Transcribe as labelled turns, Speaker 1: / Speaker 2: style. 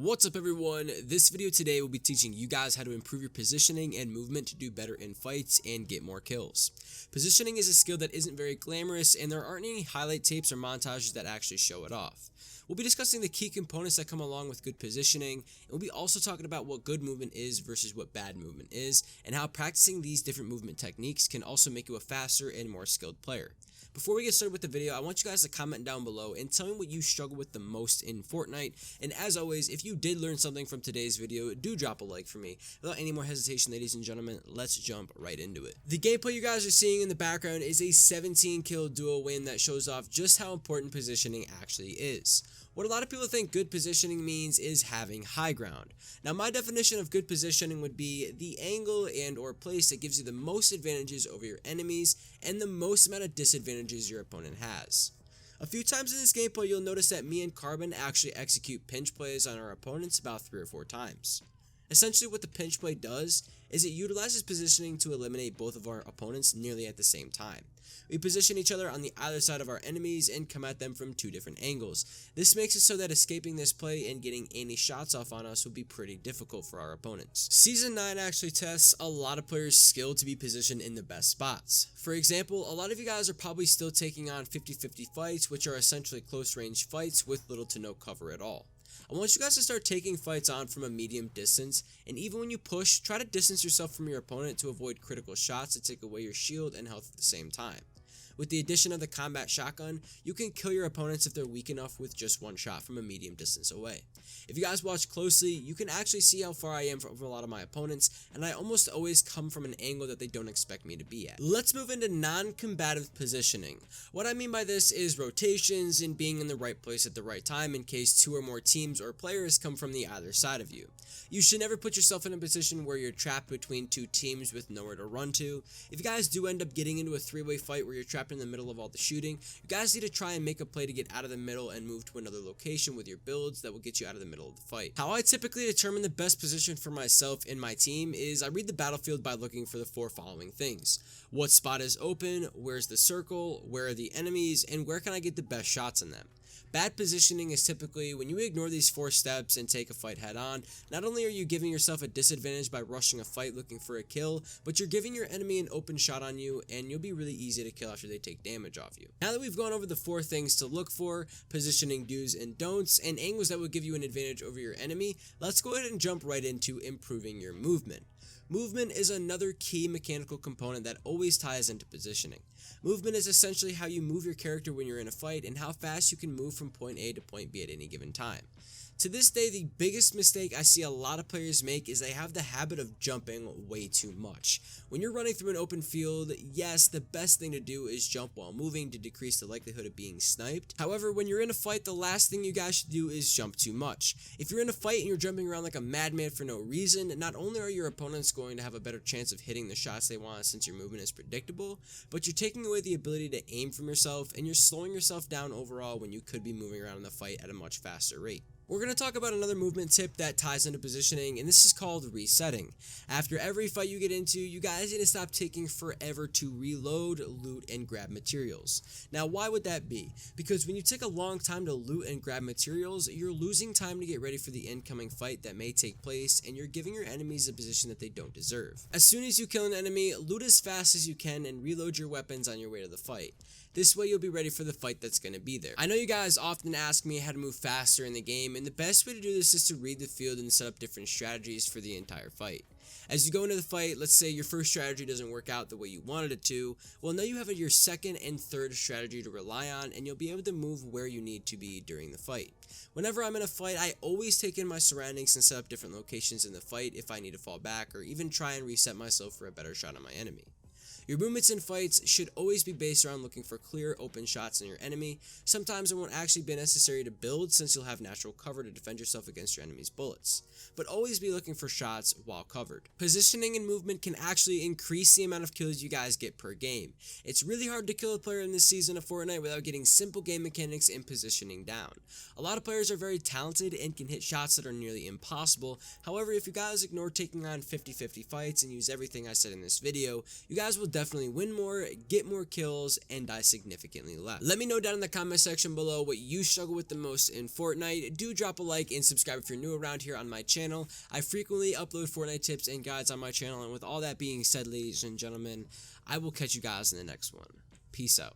Speaker 1: What's up everyone, this video today will be teaching you guys how to improve your positioning and movement to do better in fights and get more kills. Positioning is a skill that isn't very glamorous and there aren't any highlight tapes or montages that actually show it off. We'll be discussing the key components that come along with good positioning, and we'll be also talking about what good movement is versus what bad movement is, and how practicing these different movement techniques can also make you a faster and more skilled player. Before we get started with the video, I want you guys to comment down below and tell me what you struggle with the most in Fortnite. And as always, if you did learn something from today's video, do drop a like for me. Without any more hesitation, ladies and gentlemen, let's jump right into it. The gameplay you guys are seeing in the background is a 17 kill duo win that shows off just how important positioning actually is. What a lot of people think good positioning means is having high ground. Now, my definition of good positioning would be the angle and or place that gives you the most advantages over your enemies and the most amount of disadvantages your opponent has. A few times in this gameplay, you'll notice that me and Carbon actually execute pinch plays on our opponents about 3 or 4 times. Essentially, what the pinch play does is it utilizes positioning to eliminate both of our opponents nearly at the same time. We position each other on the either side of our enemies and come at them from 2 different angles. This makes it so that escaping this play and getting any shots off on us would be pretty difficult for our opponents. Season 9 actually tests a lot of players' skill to be positioned in the best spots. For example, a lot of you guys are probably still taking on 50-50 fights, which are essentially close range fights with little to no cover at all. I want you guys to start taking fights on from a medium distance, and even when you push, try to distance yourself from your opponent to avoid critical shots that take away your shield and health at the same time. With the addition of the combat shotgun, you can kill your opponents if they're weak enough with just one shot from a medium distance away. If you guys watch closely, you can actually see how far I am from a lot of my opponents, and I almost always come from an angle that they don't expect me to be at. Let's move into non-combative positioning. What I mean by this is rotations and being in the right place at the right time in case 2 or more teams or players come from the either side of you. You should never put yourself in a position where you're trapped between 2 teams with nowhere to run to. If you guys do end up getting into a 3-way fight where you're trapped in the middle of all the shooting, you guys need to try and make a play to get out of the middle and move to another location with your builds that will get you out of the middle of the fight. How I typically determine the best position for myself and my team is I read the battlefield by looking for the 4 following things. What spot is open, where's the circle, where are the enemies, and where can I get the best shots in them? Bad positioning is typically when you ignore these 4 steps and take a fight head on. Not only are you giving yourself a disadvantage by rushing a fight looking for a kill, but you're giving your enemy an open shot on you and you'll be really easy to kill after they take damage off you. Now that we've gone over the 4 things to look for, positioning do's and don'ts, and angles that will give you an advantage over your enemy, let's go ahead and jump right into improving your movement. Movement is another key mechanical component that always ties into positioning. Movement is essentially how you move your character when you're in a fight and how fast you can move from point A to point B at any given time. To this day, the biggest mistake I see a lot of players make is they have the habit of jumping way too much. When you're running through an open field, yes, the best thing to do is jump while moving to decrease the likelihood of being sniped. However, when you're in a fight, the last thing you guys should do is jump too much. If you're in a fight and you're jumping around like a madman for no reason, not only are your opponents going to have a better chance of hitting the shots they want since your movement is predictable, but you're taking away the ability to aim from yourself and you're slowing yourself down overall when you could be moving around in the fight at a much faster rate. We're going to talk about another movement tip that ties into positioning, and this is called resetting. After every fight you get into, you guys need to stop taking forever to reload, loot, and grab materials. Now, why would that be? Because when you take a long time to loot and grab materials, you're losing time to get ready for the incoming fight that may take place, and you're giving your enemies a position that they don't deserve. As soon as you kill an enemy, loot as fast as you can and reload your weapons on your way to the fight. This way you'll be ready for the fight that's going to be there. I know you guys often ask me how to move faster in the game, and the best way to do this is to read the field and set up different strategies for the entire fight. As you go into the fight, let's say your first strategy doesn't work out the way you wanted it to, well now you have your second and third strategy to rely on and you'll be able to move where you need to be during the fight. Whenever I'm in a fight, I always take in my surroundings and set up different locations in the fight if I need to fall back or even try and reset myself for a better shot on my enemy. Your movements in fights should always be based around looking for clear, open shots on your enemy. Sometimes it won't actually be necessary to build since you'll have natural cover to defend yourself against your enemy's bullets. But always be looking for shots while covered. Positioning and movement can actually increase the amount of kills you guys get per game. It's really hard to kill a player in this season of Fortnite without getting simple game mechanics and positioning down. A lot of players are very talented and can hit shots that are nearly impossible. However, if you guys ignore taking on 50-50 fights and use everything I said in this video, you guys will definitely definitely win more, get more kills, and die significantly less. Let me know down in the comment section below what you struggle with the most in Fortnite. Do drop a like and subscribe if you're new around here on my channel. I frequently upload Fortnite tips and guides on my channel, and with all that being said, ladies and gentlemen, I will catch you guys in the next one. Peace out.